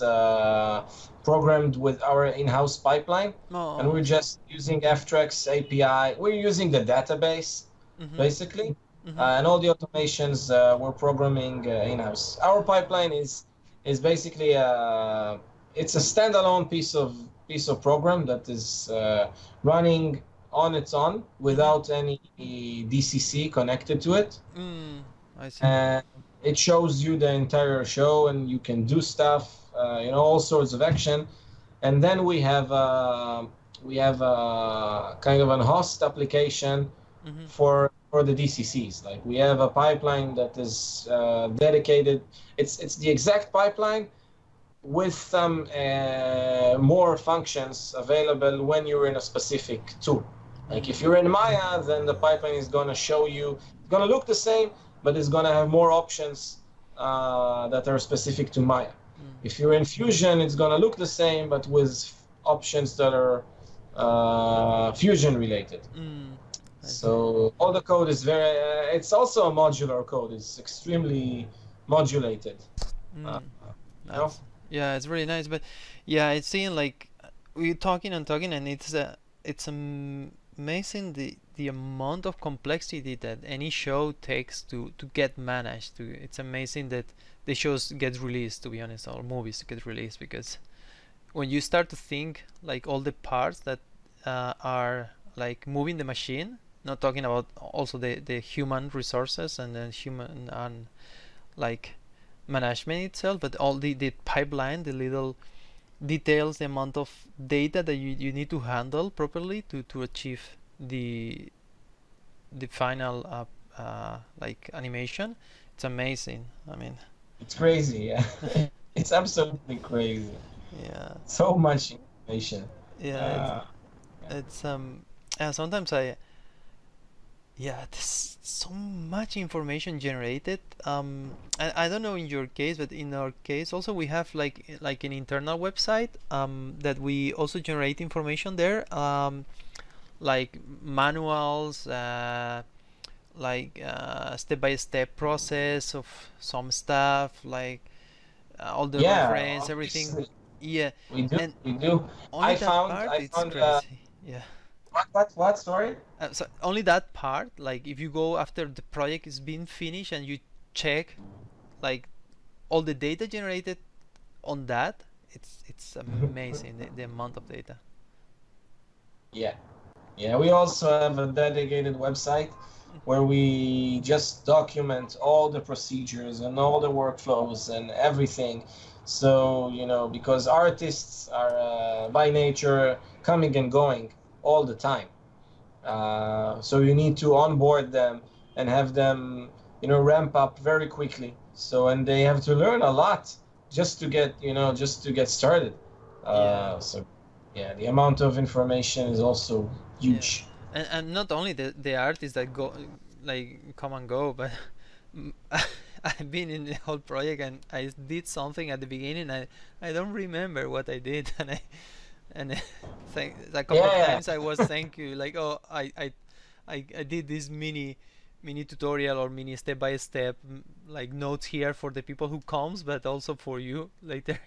programmed with our in-house pipeline, and Oh, we're I see. just using FTrack's API. We're using the database Mm-hmm. basically, Mm-hmm. and all the automations we're programming in-house. Our pipeline is basically it's a standalone piece of program that is running on its own Mm-hmm. without any DCC connected to it. I see. And it shows you the entire show, and you can do stuff, you know, all sorts of action. And then we have kind of an host application Mm-hmm. for the DCCs. Like, we have a pipeline that is dedicated. It's the exact pipeline with some more functions available when you're in a specific tool. Like, if you're in Maya, then the pipeline is going to show you, it's going to look the same, but it's going to have more options that are specific to Maya. If you're in Fusion, it's going to look the same, but with options that are Fusion related. I see. So all the code is very, it's also a modular code. It's extremely modulated. Uh, Mm. you know? That's yeah, it's really nice. But yeah, it's seeing like we're talking and talking, and it's amazing the amount of complexity that any show takes to get managed. To it's amazing that the shows get released. To be honest, or movies get released because when you start to think like all the parts that are like moving the machine, not talking about also the human resources and the human and like management itself, but all the pipeline, the little details, the amount of data that you need to handle properly to achieve the final like animation. It's amazing. I mean, It's crazy. Yeah, it's absolutely crazy. yeah, So much information. yeah. Uh, It's yeah, sometimes I yeah, there's so much information generated. I don't know in your case, but in our case also we have like an internal website that we also generate information there, like manuals, like step-by-step process of some stuff, like all the Yeah, reference, everything. obviously Yeah, we do. and We do. only I that found. part I it's found. crazy. Yeah. What? Sorry. So only that part, like if you go after the project is being finished and you check like all the data generated on that, it's amazing the amount of data. Yeah. Yeah. We also have a dedicated website where we just document all the procedures and all the workflows and everything. So, because artists are by nature coming and going all the time. So you need to onboard them and have them, ramp up very quickly. So, and they have to learn a lot just to get started. Yeah, So, yeah, the amount of information is also yeah, huge. and not only the artists that go like come and go, but I've been in the whole project and I did something at the beginning. I don't remember what I did, and thank a couple of Yeah, times I was thank you like, oh, I did this mini tutorial or mini step by step like notes here for the people who comes, but also for you later.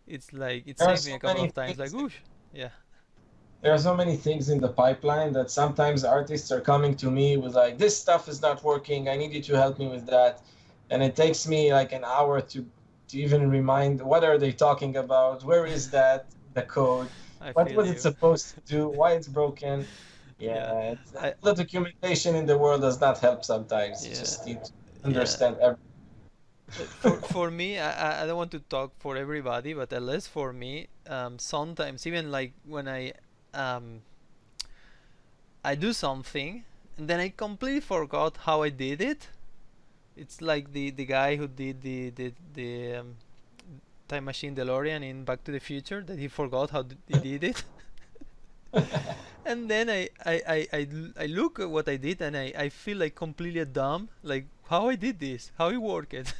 It's like it there are saved me a so couple many of times, like things. whoosh. Yeah. There are so many things in the pipeline that sometimes artists are coming to me with like, this stuff is not working. I need you to help me with that. And it takes me like an hour to even remind what are they talking about? Where is that? The code? I What feel was it you. supposed to do? Why it's broken? Yeah. Yeah, I the documentation in the world does not help sometimes. You yeah. just need to Yeah. understand everything. For me, I don't want to talk for everybody, but at least for me, sometimes even like when um I do something and then I completely forgot how I did it. It's like the guy who did the time machine DeLorean in Back to the Future, that he forgot how he did it. And then I look at what I did and I feel like completely dumb, like how I did this, how it worked. It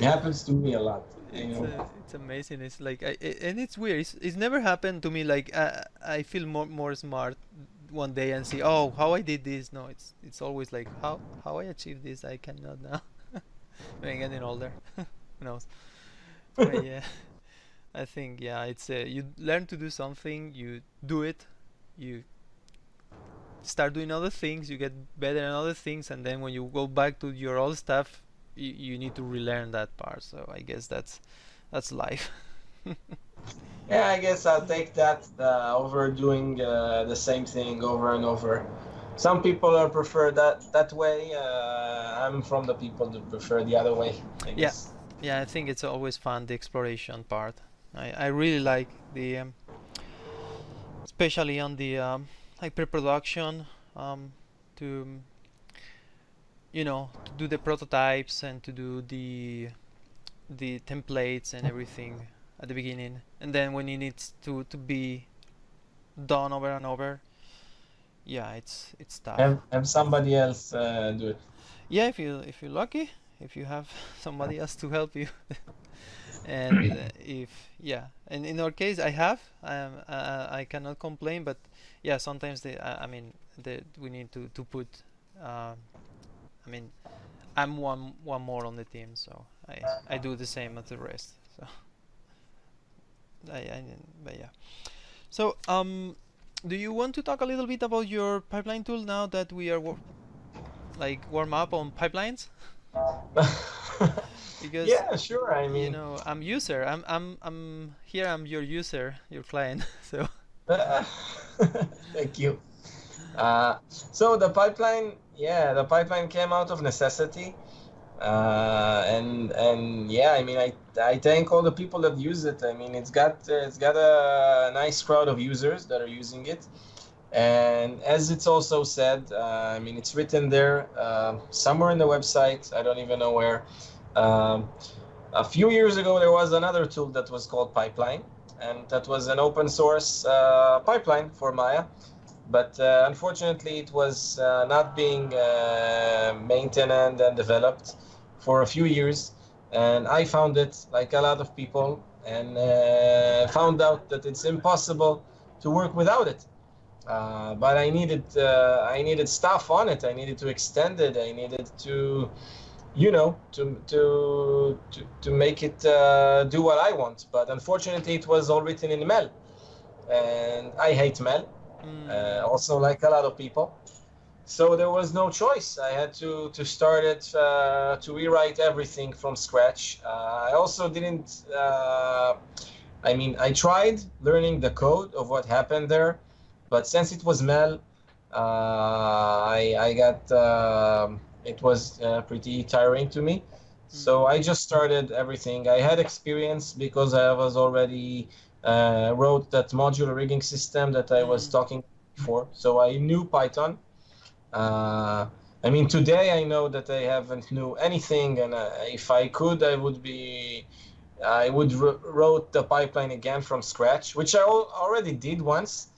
happens to me a lot. It's amazing. It's like and it's weird. It's never happened to me. Like I feel more smart one day and see, oh, how I did this. No, it's always like how I achieved this. I cannot now. When I'm getting older, who knows? But yeah, I think yeah, it's you learn to do something, you do it, you start doing other things, you get better at other things, and then when you go back to your old stuff, you need to relearn that part. So I guess that's life. Yeah, I guess I'll take that over doing the same thing over and over. Some people prefer that way. I'm from the people that prefer the other way, I Yeah, guess. yeah, I think it's always fun, the exploration part. I really like the especially on the like pre-production, to to do the prototypes and to do the templates and everything at the beginning, and then when it needs to be done over and over, yeah, it's tough. Have somebody else do it. Yeah, if you're lucky, if you have somebody else to help you. And if yeah, and in our case I cannot complain, but yeah, sometimes I mean we need to put I mean I'm one more on the team, so I do the same as the rest. So I but yeah. So do you want to talk a little bit about your pipeline tool now that we are like warm up on pipelines? Because Yeah, sure. I mean, I'm user. I'm here. I'm your user, your client. So thank you. So the pipeline came out of necessity. And yeah, I mean, I thank all the people that use it. I mean, it's got a nice crowd of users that are using it, and as it's also said, I mean, it's written there somewhere in the website. I don't even know where. Um, a few years ago, there was another tool that was called Pipeline, and that was an open source pipeline for Maya. But unfortunately, it was not being maintained and developed for a few years. And I found it, like a lot of people, and found out that it's impossible to work without it. But I needed stuff on it. I needed to extend it. I needed to, to make it do what I want. But unfortunately, it was all written in Mel, and I hate Mel, also like a lot of people. So there was no choice. I had to start it to rewrite everything from scratch. I also didn't. I tried learning the code of what happened there, but since it was Mel, I got it was pretty tiring to me. So I just started everything. I had experience because I was already wrote that modular rigging system that I was talking before. So I knew Python. Today I know that I haven't knew anything, and if I could, I would wrote the pipeline again from scratch, which I already did once.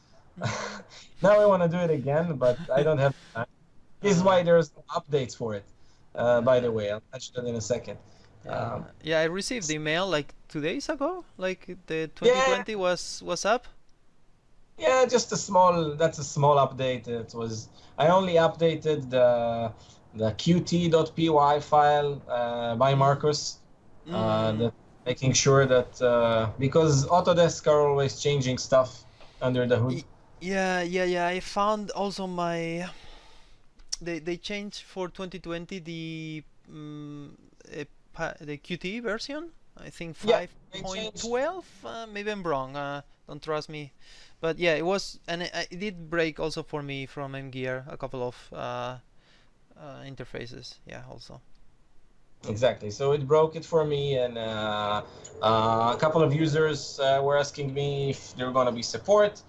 Now I want to do it again, but I don't have time. This is why there's updates for it. By the way, I'll touch that in a second. Yeah, I received the email like 2 days ago. Like the Yeah. 2020 was up. Yeah, just that's a small update. I only updated the qt.py file by Marcus, making sure that because Autodesk are always changing stuff under the hood. Yeah. I found also they changed for 2020 the Qt version. I think Yeah, they 5.12. Maybe I'm wrong. Don't trust me. But yeah, it was, and it did break also for me from MGear a couple of interfaces. Yeah, also. Exactly. So it broke it for me, and a couple of users were asking me if there were going to be support.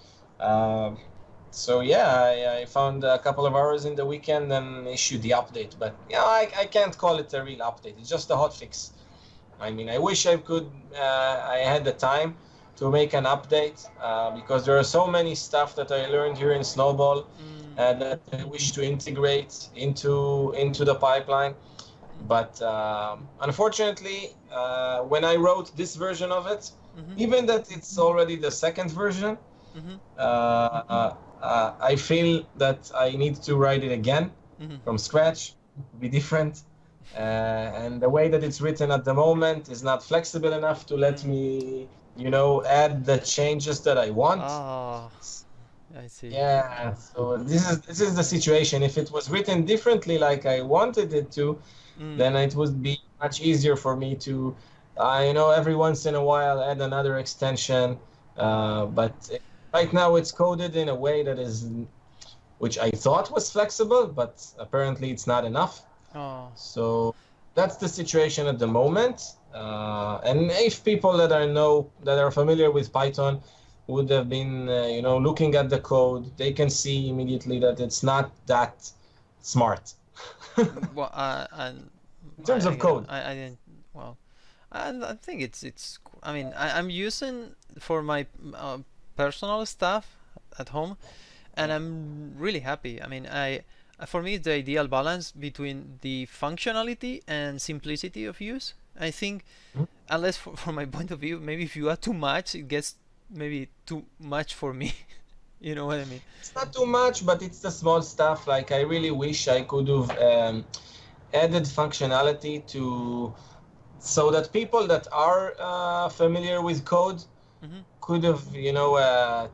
So yeah, I found a couple of hours in the weekend and issued the update. But yeah, I can't call it a real update. It's just a hotfix. I wish I could. I had the time to make an update because there are so many stuff that I learned here in Snowball that I wish to integrate into the pipeline. But unfortunately, when I wrote this version of it, even that it's already the second version, I feel that I need to write it again from scratch, be different. And the way that it's written at the moment is not flexible enough to let me, add the changes that I want. Ah, I see. Yeah, so this is the situation. If it was written differently like I wanted it to, then it would be much easier for me to, every once in a while add another extension. But right now it's coded in a way which I thought was flexible, but apparently it's not enough. Oh. So that's the situation at the moment. And if people that are familiar with Python would have been, looking at the code, they can see immediately that it's not that smart. Well, in terms of code. I didn't. Well, I think it's. I mean, I'm using for my personal stuff at home, and I'm really happy. I mean, for me, it's the ideal balance between the functionality and simplicity of use. I think, unless from my point of view, maybe if you add too much, it gets maybe too much for me. You know what I mean? It's not too much, but it's the small stuff. Like I really wish I could have added functionality so that people that are familiar with code could have,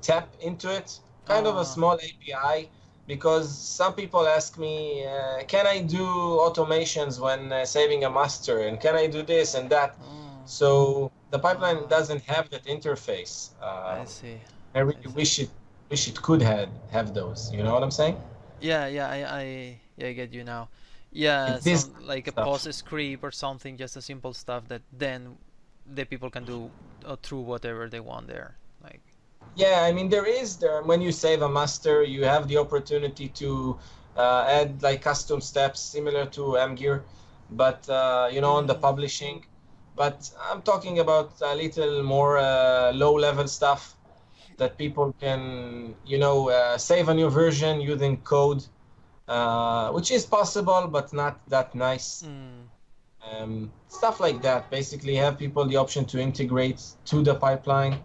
tap into it. Kind of a small API, because some people ask me, can I do automations when saving a master, and can I do this and that? So the pipeline doesn't have that interface. I see. I really wish it could have those. You know what I'm saying? Yeah, I get you now. Yeah, like a pause script or something, just a simple stuff that then the people can do through whatever they want there. Like. Yeah, I mean there when you save a master, you have the opportunity to add like custom steps similar to MGear, but on the publishing. But I'm talking about a little more low-level stuff that people can, save a new version using code, which is possible, but not that nice. Stuff like that. Basically, have people the option to integrate to the pipeline,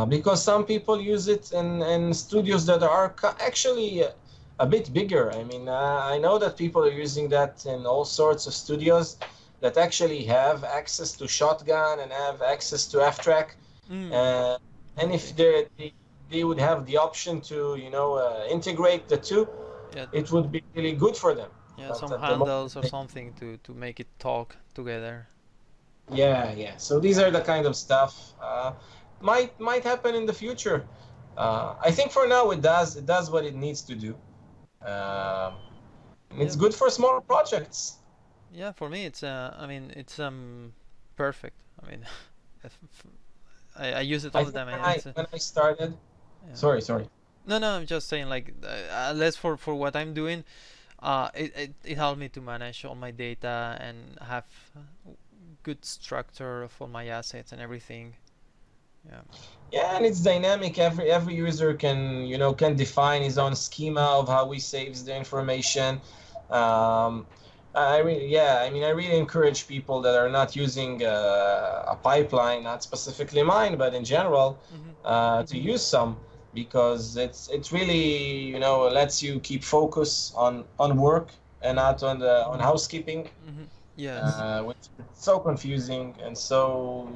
because some people use it in studios that are actually a bit bigger. I mean, I know that people are using that in all sorts of studios that actually have access to shotgun and have access to F-track. Uh, and Okay. if they would have the option to, integrate the two, Yeah, it would be really good for them. yeah, But some at the moment, handles or something to make it talk together. yeah. So these are the kind of stuff might happen in the future. I think for now it does what it needs to do. Um, and Yeah, it's good for smaller projects. yeah. For me, it's I mean, it's perfect. I mean, I use it I all the think time, when and I it's when I started, yeah. sorry. No, no. I'm just saying, like, less for what I'm doing. It helped me to manage all my data and have good structure of all my assets and everything. Yeah. Yeah, and it's dynamic. Every user can define his own schema of how he saves the information. Um, I mean, I really encourage people that are not using a pipeline, not specifically mine, but in general, Mhm. to use some because it's really lets you keep focus on work and Mhm. not on housekeeping, Mhm. Yes. which is so confusing and so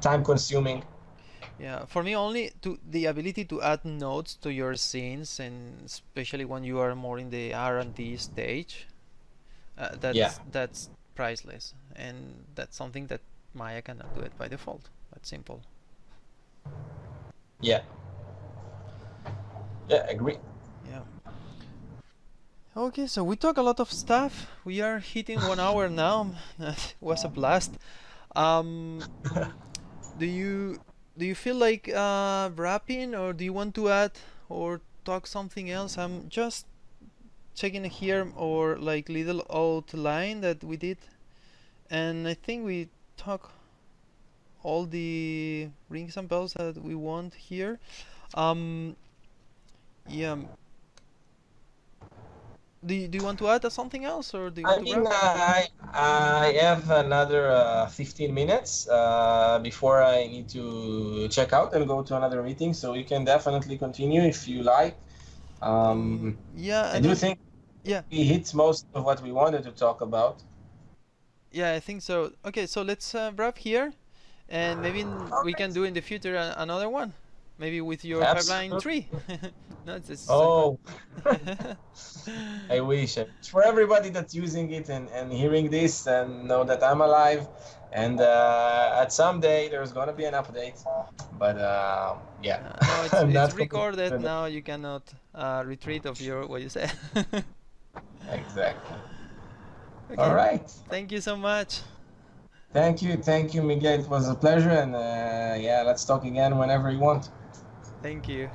time consuming. Yeah, for me only to the ability to add notes to your scenes, and especially when you are more in the R&D stage, Yeah. that's priceless, and that's something that Maya cannot do it by default. That's simple. Yeah, yeah, agree. Yeah. Okay, so we talk a lot of stuff. We are hitting 1 hour now. That was a blast. Um, do you feel like wrapping, or do you want to add or talk something else? I'm just checking here or like little outline that we did, and I think we talk all the rings and bells that we want here. Um, yeah. Do you want to add something else, or do you want I to mean, wrap? I have another 15 minutes before I need to check out and go to another meeting, so you can definitely continue if you like. Yeah, I and do then think yeah, we hit most of what we wanted to talk about. yeah, I think so. Okay, so let's wrap here, and maybe All we can right. do in the future another one, maybe with your pipeline Absolutely. tree. No, it's so fun. Oh, I wish. For everybody that's using it and hearing this and know that I'm alive, and at some day there's gonna be an update. But yeah, No, I'm it's not committed recorded to it. now. You cannot retreat of your what you said. Exactly. All Okay, right. thank you so much. Thank you, Miguel. It was a pleasure, and yeah, let's talk again whenever you want. Thank you.